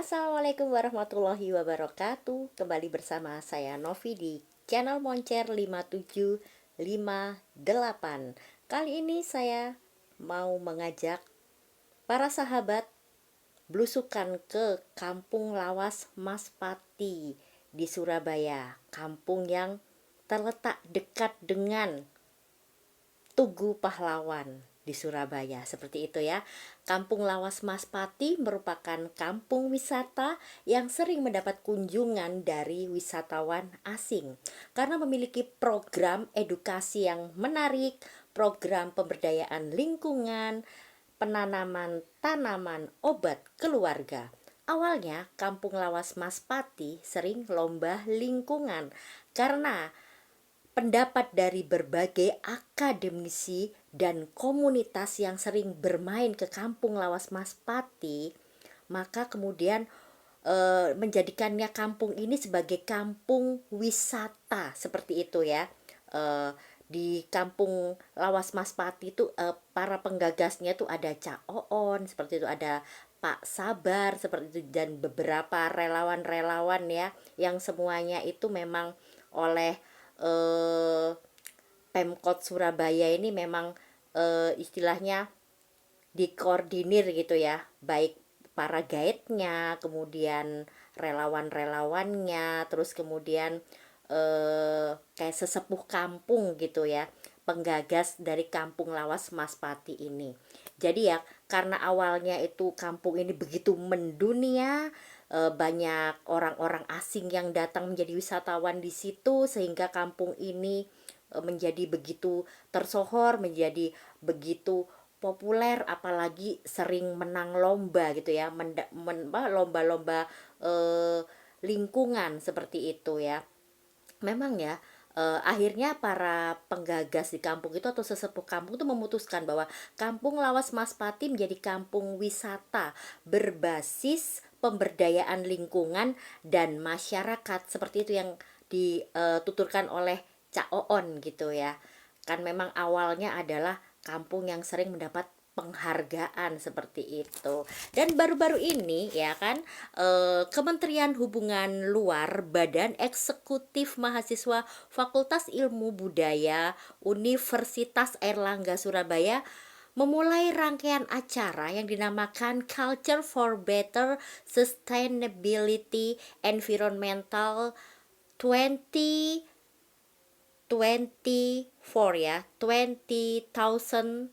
Assalamualaikum warahmatullahi wabarakatuh. Kembali bersama saya Novi di channel Moncer 5758. Kali ini saya mau mengajak para sahabat belusukan ke Kampung Lawas Mas Pati di Surabaya. Kampung yang terletak dekat dengan Tugu Pahlawan di Surabaya, seperti itu ya. Kampung Lawas Mas Pati merupakan kampung wisata yang sering mendapat kunjungan dari wisatawan asing karena memiliki program edukasi yang menarik, program pemberdayaan lingkungan, penanaman tanaman obat keluarga. Awalnya Kampung Lawas Mas Pati sering lomba lingkungan karena pendapat dari berbagai akademisi dan komunitas yang sering bermain ke Kampung Lawas Mas Pati, maka kemudian menjadikannya kampung ini sebagai kampung wisata seperti itu ya. Di Kampung Lawas Mas Pati itu para penggagasnya tuh ada Cak Oon seperti itu, ada Pak Sabar seperti itu, dan beberapa relawan-relawan ya, yang semuanya itu memang oleh eh, Pemkot Surabaya ini memang istilahnya dikoordinir gitu ya, baik para guide-nya, kemudian relawan-relawannya, terus kemudian kayak sesepuh kampung gitu ya, penggagas dari Kampung Lawas Mas Pati ini. Jadi ya, karena awalnya itu kampung ini begitu mendunia, banyak orang-orang asing yang datang menjadi wisatawan di situ, sehingga kampung ini menjadi begitu tersohor, menjadi begitu populer, apalagi sering menang lomba gitu ya, lomba-lomba eh, lingkungan seperti itu ya. Memang ya, akhirnya para penggagas di kampung itu atau sesepuh kampung itu memutuskan bahwa Kampung Lawas Mas Pati menjadi kampung wisata berbasis pemberdayaan lingkungan dan masyarakat, seperti itu yang dituturkan oleh Cak Oon gitu ya. Kan memang awalnya adalah kampung yang sering mendapat penghargaan seperti itu. Dan baru-baru ini ya kan, Kementerian Hubungan Luar, Badan Eksekutif Mahasiswa Fakultas Ilmu Budaya Universitas Airlangga Surabaya memulai rangkaian acara yang dinamakan Culture for Better Sustainability Environmental 2024 ya, 2024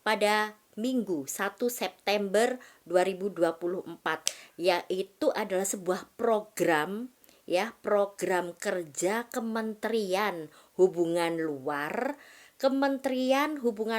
pada Minggu 1 September 2024, yaitu adalah sebuah program ya, program kerja Kementerian Hubungan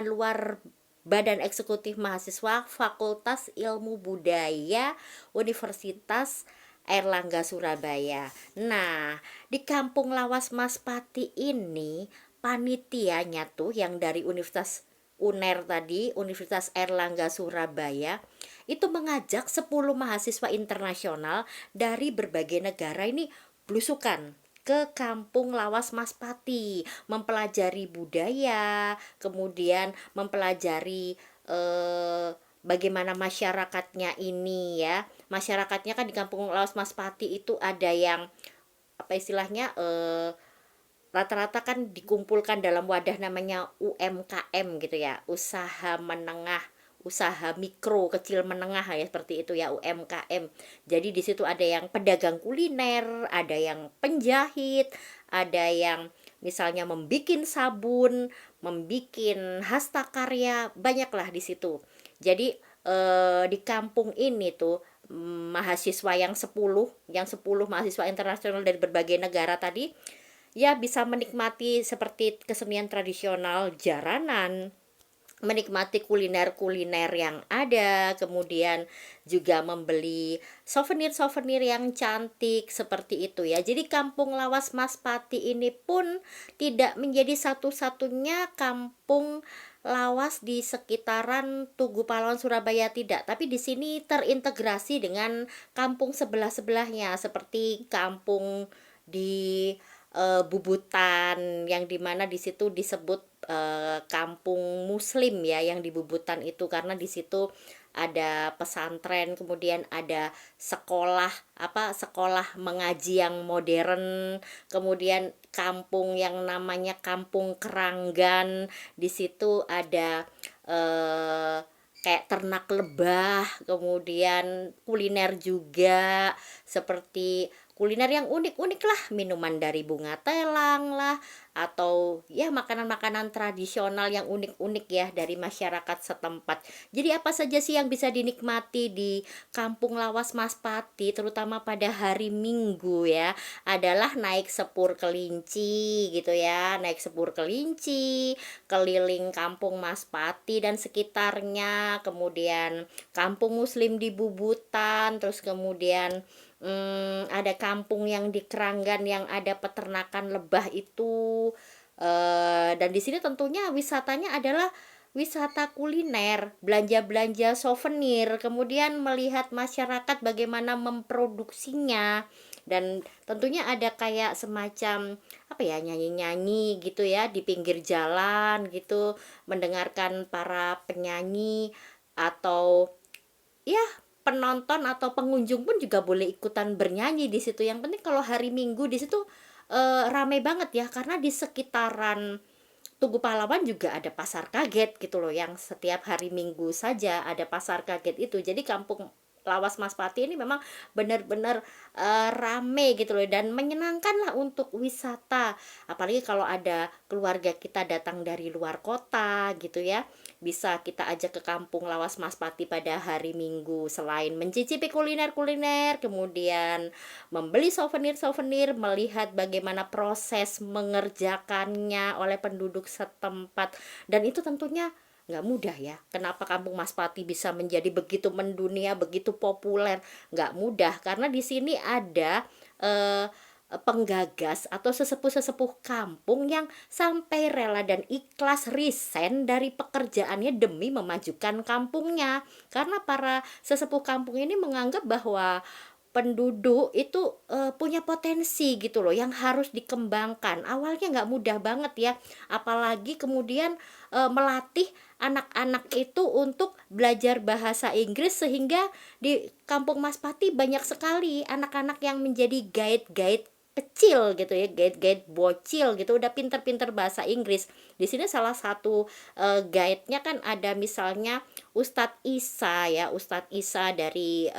Luar, Badan Eksekutif Mahasiswa Fakultas Ilmu Budaya Universitas Airlangga Surabaya. Nah, di Kampung Lawas Mas Pati ini panitianya tuh yang dari UNER tadi, Universitas Airlangga Surabaya, itu mengajak 10 mahasiswa internasional dari berbagai negara ini belusukan ke Kampung Lawas Mas Pati, mempelajari budaya, kemudian mempelajari bagaimana masyarakatnya ini ya. Masyarakatnya kan di Kampung Lawas Mas Pati itu ada yang apa istilahnya, rata-rata kan dikumpulkan dalam wadah namanya UMKM gitu ya, usaha menengah, usaha mikro kecil menengah ya, seperti itu ya, UMKM. Jadi di situ ada yang pedagang kuliner, ada yang penjahit, ada yang misalnya membikin sabun, membikin hasta karya, banyaklah di situ. Jadi di kampung ini tuh, mahasiswa yang 10 mahasiswa internasional dari berbagai negara tadi ya bisa menikmati seperti kesenian tradisional jaranan, menikmati kuliner-kuliner yang ada, kemudian juga membeli souvenir-souvenir yang cantik seperti itu ya. Jadi Kampung Lawas Mas Pati ini pun tidak menjadi satu-satunya kampung lawas di sekitaran Tugu Pahlawan Surabaya, tidak, tapi di sini terintegrasi dengan kampung sebelah-sebelahnya, seperti kampung di Bubutan, yang dimana di situ disebut kampung Muslim ya, yang di Bubutan itu, karena di situ ada pesantren, kemudian ada sekolah mengaji yang modern, kemudian kampung yang namanya Kampung Keranggan. Di situ ada kayak ternak lebah, kemudian kuliner juga seperti kuliner yang unik-unik lah, minuman dari bunga telang lah, atau ya makanan-makanan tradisional yang unik-unik ya dari masyarakat setempat. Jadi apa saja sih yang bisa dinikmati di Kampung Lawas Maspati, terutama pada hari Minggu ya, adalah naik sepur kelinci gitu ya, naik sepur kelinci, keliling Kampung Maspati dan sekitarnya, kemudian kampung muslim di Bubutan, terus kemudian ada kampung yang di Keranggan yang ada peternakan lebah itu. Dan di sini tentunya wisatanya adalah wisata kuliner, belanja-belanja souvenir, kemudian melihat masyarakat bagaimana memproduksinya, dan tentunya ada kayak semacam apa ya, nyanyi-nyanyi gitu ya di pinggir jalan gitu, mendengarkan para penyanyi atau ya penonton atau pengunjung pun juga boleh ikutan bernyanyi di situ. Yang penting kalau hari Minggu di situ ramai banget ya, karena di sekitaran Tugu Pahlawan juga ada pasar kaget gitu loh, yang setiap hari Minggu saja ada pasar kaget itu. Jadi Kampung Lawas Maspati ini memang benar-benar rame gitu loh, dan menyenangkan lah untuk wisata. Apalagi kalau ada keluarga kita datang dari luar kota gitu ya, bisa kita ajak ke Kampung Lawas Maspati pada hari Minggu. Selain mencicipi kuliner-kuliner, kemudian membeli souvenir-souvenir, melihat bagaimana proses mengerjakannya oleh penduduk setempat. Dan itu tentunya nggak mudah ya. Kenapa Kampung Maspati bisa menjadi begitu mendunia, begitu populer? Nggak mudah, karena di sini ada penggagas atau sesepuh-sesepuh kampung yang sampai rela dan ikhlas resign dari pekerjaannya demi memajukan kampungnya. Karena para sesepuh kampung ini menganggap bahwa penduduk itu punya potensi gitu loh yang harus dikembangkan. Awalnya nggak mudah banget ya, apalagi kemudian melatih anak-anak itu untuk belajar bahasa Inggris, sehingga di Kampung Maspati banyak sekali anak-anak yang menjadi guide-guide kecil gitu ya, guide-guide bocil gitu, udah pinter-pinter bahasa Inggris. Di sini salah satu guide-nya kan ada misalnya Ustadz Isa ya, Ustadz Isa dari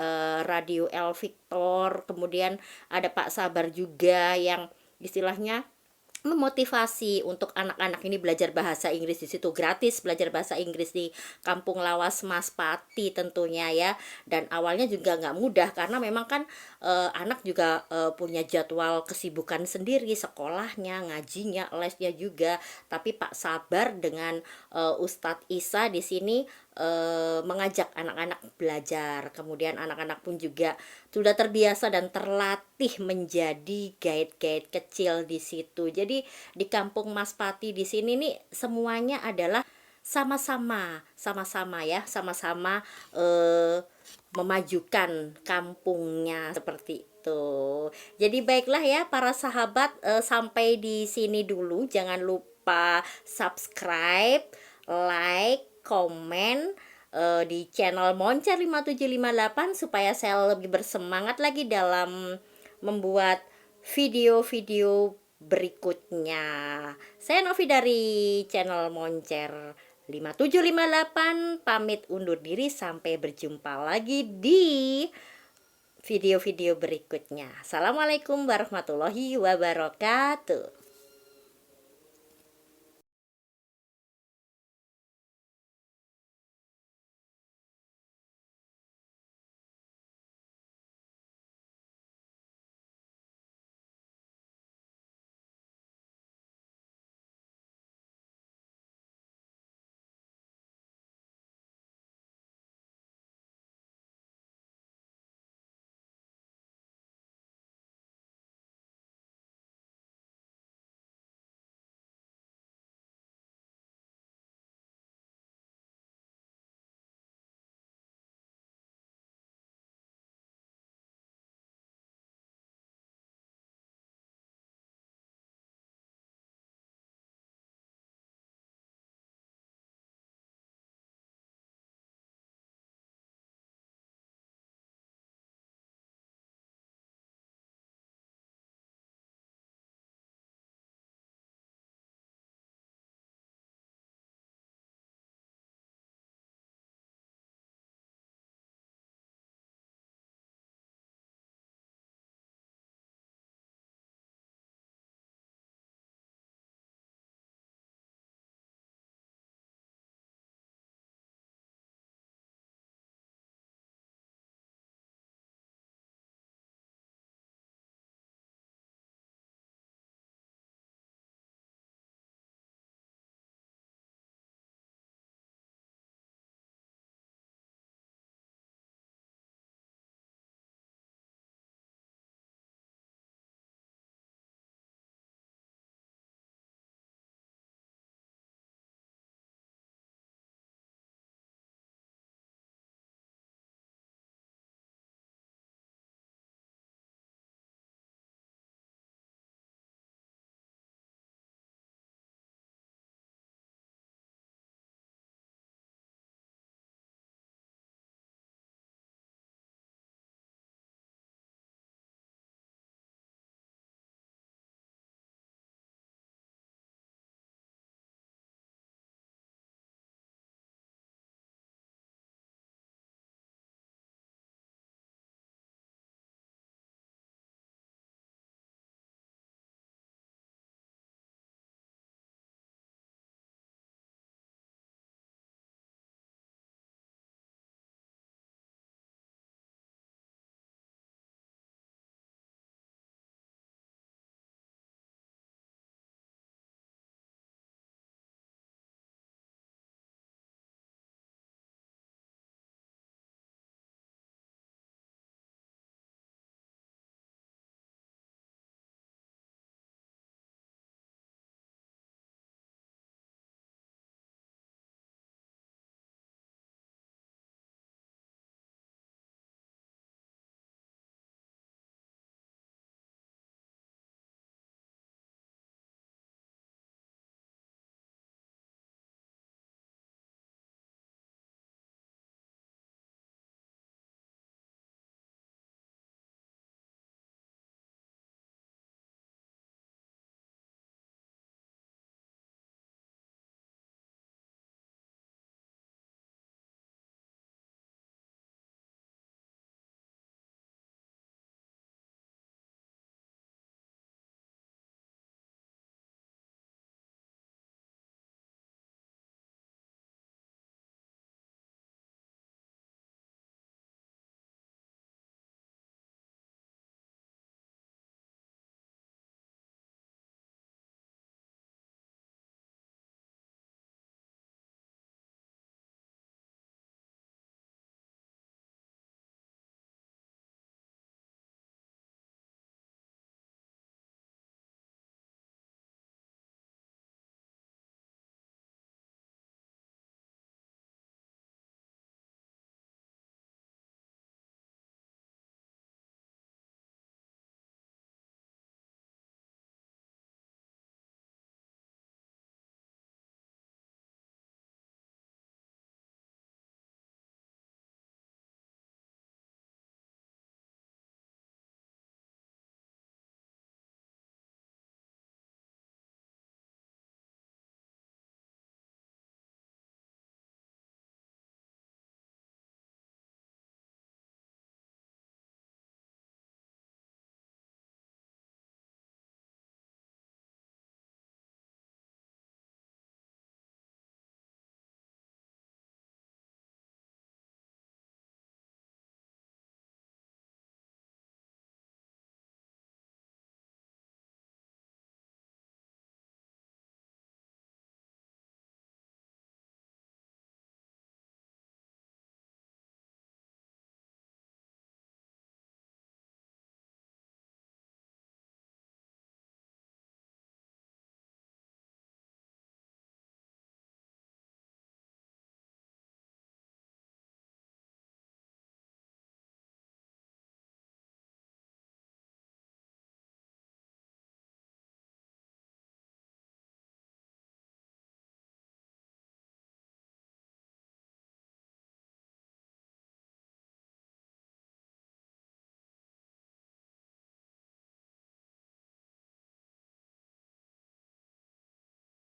Radio El Victor, kemudian ada Pak Sabar juga yang istilahnya memotivasi untuk anak-anak ini belajar bahasa Inggris. Di situ gratis belajar bahasa Inggris di Kampung Lawas Maspati tentunya ya. Dan awalnya juga nggak mudah, karena memang kan anak juga punya jadwal kesibukan sendiri, sekolahnya, ngajinya, lesnya juga. Tapi Pak Sabar dengan Ustadz Isa di sini mengajak anak-anak belajar. Kemudian anak-anak pun juga sudah terbiasa dan terlatih menjadi guide-guide kecil di situ. Jadi di Kampung Maspati di sini nih semuanya adalah sama-sama ya, sama-sama memajukan kampungnya seperti itu. Jadi baiklah ya para sahabat, sampai di sini dulu. Jangan lupa subscribe, like, komen di channel Moncer 5758 supaya saya lebih bersemangat lagi dalam membuat video-video berikutnya. Saya Novi dari channel Moncer 5758 pamit undur diri, sampai berjumpa lagi di video-video berikutnya. Assalamualaikum warahmatullahi wabarakatuh.